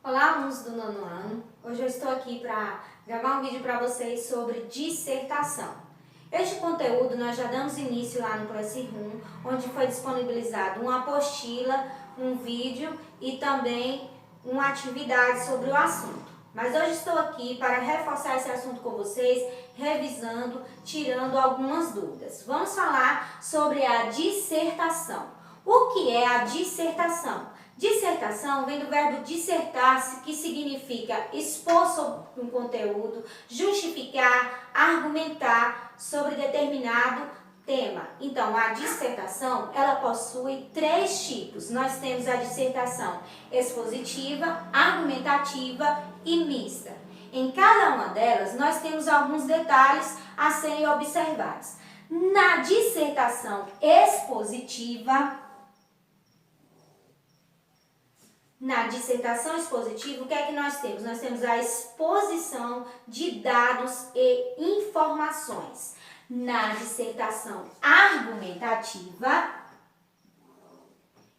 Olá, alunos do nono ano. Hoje eu estou aqui para gravar um vídeo para vocês sobre dissertação. Este conteúdo nós já damos início lá no Classroom, onde foi disponibilizado uma apostila, um vídeo e também uma atividade sobre o assunto. Mas hoje estou aqui para reforçar esse assunto com vocês, revisando, tirando algumas dúvidas. Vamos falar sobre a dissertação. O que é a dissertação? Dissertação vem do verbo dissertar-se, que significa expor sobre um conteúdo, justificar, argumentar sobre determinado tema. Então, a dissertação, ela possui 3 tipos. Nós temos a dissertação expositiva, argumentativa e mista. Em cada uma delas, nós temos alguns detalhes a serem observados. Na dissertação expositiva, o que é que nós temos? Nós temos a exposição de dados e informações. Na dissertação argumentativa,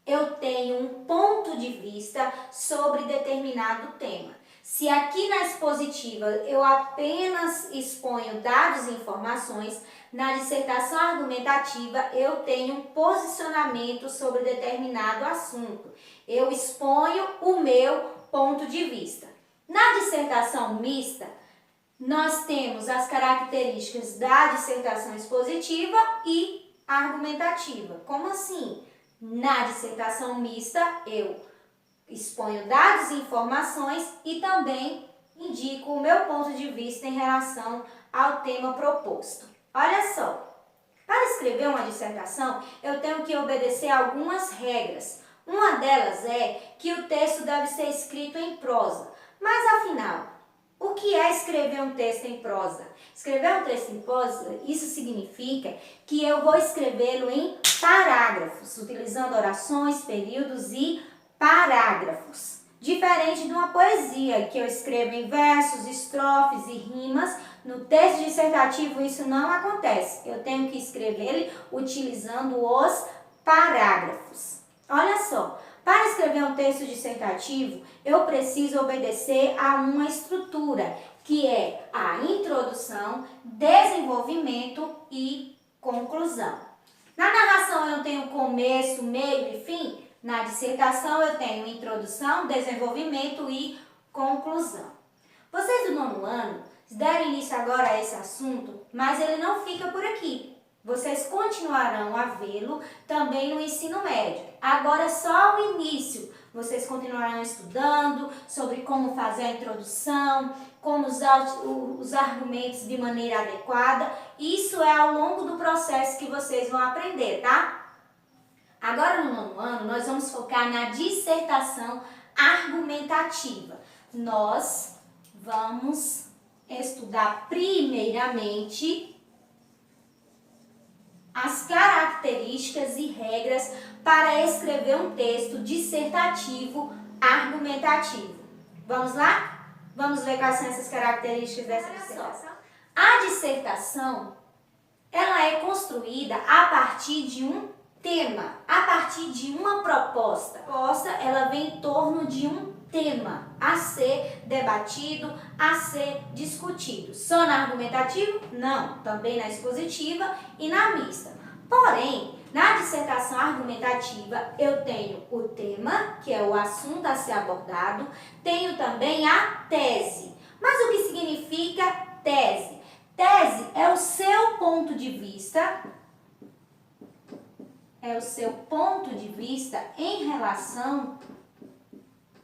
eu tenho um ponto de vista sobre determinado tema. Se aqui na expositiva eu apenas exponho dados e informações, na dissertação argumentativa eu tenho um posicionamento sobre determinado assunto. Eu exponho o meu ponto de vista. Na dissertação mista, nós temos as características da dissertação expositiva e argumentativa. Como assim? Na dissertação mista, eu exponho dados e informações e também indico o meu ponto de vista em relação ao tema proposto. Olha só, para escrever uma dissertação, eu tenho que obedecer algumas regras. Uma delas é que o texto deve ser escrito em prosa. Mas afinal, o que é escrever um texto em prosa? Escrever um texto em prosa, isso significa que eu vou escrevê-lo em parágrafos, utilizando orações, períodos e parágrafos. Diferente de uma poesia, que eu escrevo em versos, estrofes e rimas, no texto dissertativo isso não acontece. Eu tenho que escrevê-lo utilizando os parágrafos. Olha só, para escrever um texto dissertativo, eu preciso obedecer a uma estrutura, que é a introdução, desenvolvimento e conclusão. Na narração eu tenho começo, meio e fim. Na dissertação eu tenho introdução, desenvolvimento e conclusão. Vocês do nono ano deram início agora a esse assunto, mas ele não fica por aqui. Vocês continuarão a vê-lo também no ensino médio. Agora é só o início. Vocês continuarão estudando sobre como fazer a introdução, como usar os argumentos de maneira adequada. Isso é ao longo do processo que vocês vão aprender, tá? Agora no nono ano nós vamos focar na dissertação argumentativa. Nós vamos estudar primeiramente as características e regras para escrever um texto dissertativo argumentativo. Vamos lá? Vamos ver quais são essas características dessa dissertação. A dissertação, ela é construída a partir de um tema, a partir de uma proposta. A proposta, ela vem em torno de um tema a ser debatido, a ser discutido. Só na argumentativa? Não, também na expositiva e na mista. Porém, na dissertação argumentativa, eu tenho o tema, que é o assunto a ser abordado, tenho também a tese. Mas o que significa tese? Tese é o seu ponto de vista, em relação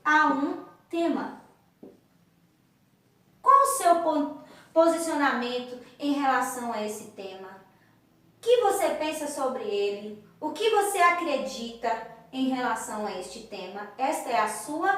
a um tema. Qual o seu posicionamento em relação a esse tema? O que você pensa sobre ele? O que você acredita em relação a este tema? Esta é a sua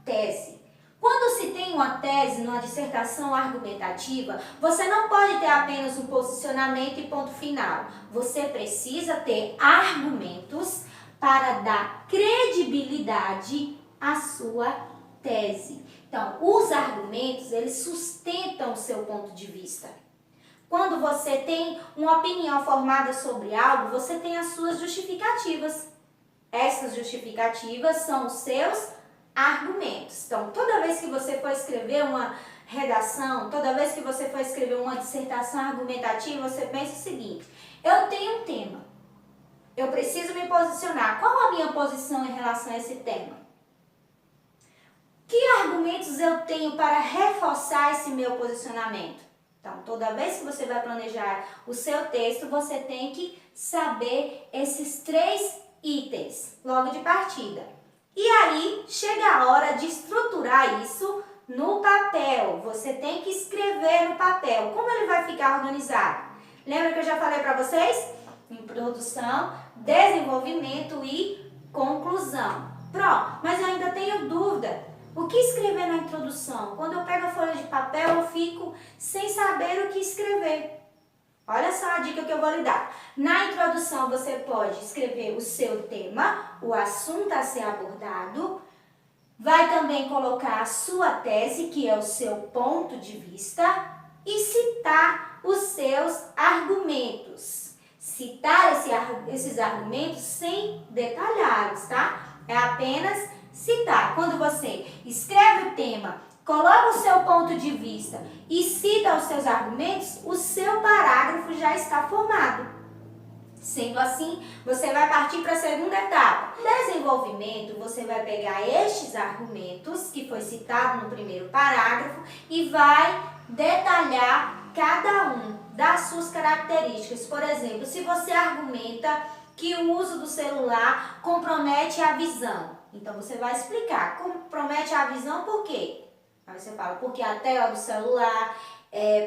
tese. Quando se tem uma tese numa dissertação argumentativa, você não pode ter apenas um posicionamento e ponto final. Você precisa ter argumentos para dar credibilidade à sua tese. Então, os argumentos, eles sustentam o seu ponto de vista. Quando você tem uma opinião formada sobre algo, você tem as suas justificativas. Essas justificativas são os seus argumentos. Então, toda vez que você for escrever uma redação, toda vez que você for escrever uma dissertação argumentativa, você pensa o seguinte: eu tenho um tema, eu preciso me posicionar. Qual a minha posição em relação a esse tema? Que argumentos eu tenho para reforçar esse meu posicionamento? Então, toda vez que você vai planejar o seu texto, você tem que saber esses 3 itens logo de partida. E aí, chega a hora de estruturar isso no papel. Você tem que escrever no papel. Como ele vai ficar organizado? Lembra que eu já falei para vocês? Introdução, desenvolvimento e conclusão. Pronto, mas eu ainda tenho dúvida. O que escrever na introdução? Quando eu pego a folha de papel, eu fico sem saber o que escrever. Olha só a dica que eu vou lhe dar. Na introdução, você pode escrever o seu tema, o assunto a ser abordado. Vai também colocar a sua tese, que é o seu ponto de vista, e citar os seus argumentos. Citar esses argumentos sem detalhá-los, tá? É apenas citar. Quando você escreve o tema, coloca o seu ponto de vista e cita os seus argumentos, o seu parágrafo já está formado. Sendo assim, você vai partir para a segunda etapa. No desenvolvimento, você vai pegar estes argumentos que foi citado no primeiro parágrafo e vai detalhar cada um das suas características. Por exemplo, se você argumenta que o uso do celular compromete a visão, então você vai explicar, compromete a visão por quê? Aí você fala, porque a tela do celular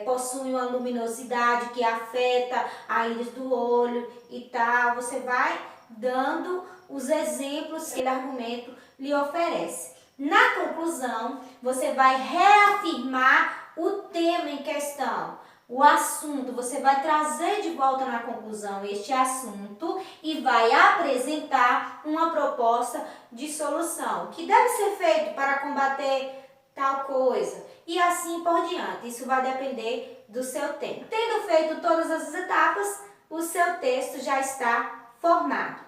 possui uma luminosidade que afeta a íris do olho e tal. Você vai dando os exemplos que o argumento lhe oferece. Na conclusão, você vai reafirmar o tema em questão, o assunto. Você vai trazer de volta na conclusão este assunto e vai apresentar uma proposta de solução que deve ser feito para combater tal coisa e assim por diante. Isso vai depender do seu tema. Tendo feito todas as etapas, o seu texto já está formado.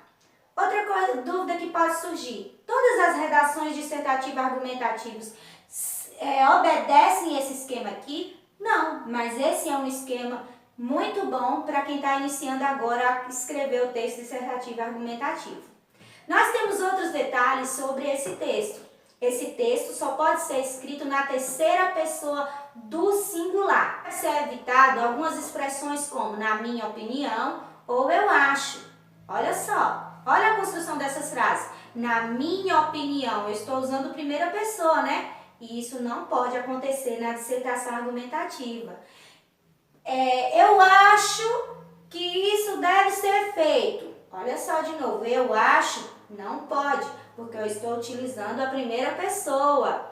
Outra dúvida que pode surgir: todas as redações dissertativas argumentativas obedecem esse esquema aqui? Não, mas esse é um esquema muito bom para quem está iniciando agora a escrever o texto dissertativo argumentativo. Nós temos outros detalhes sobre esse texto. Esse texto só pode ser escrito na terceira pessoa do singular. Deve ser evitado algumas expressões como na minha opinião ou eu acho. Olha só, olha a construção dessas frases. Na minha opinião, eu estou usando primeira pessoa, né? E isso não pode acontecer na dissertação argumentativa. Eu acho que isso deve ser feito. Olha só de novo, eu acho, não pode, porque eu estou utilizando a primeira pessoa.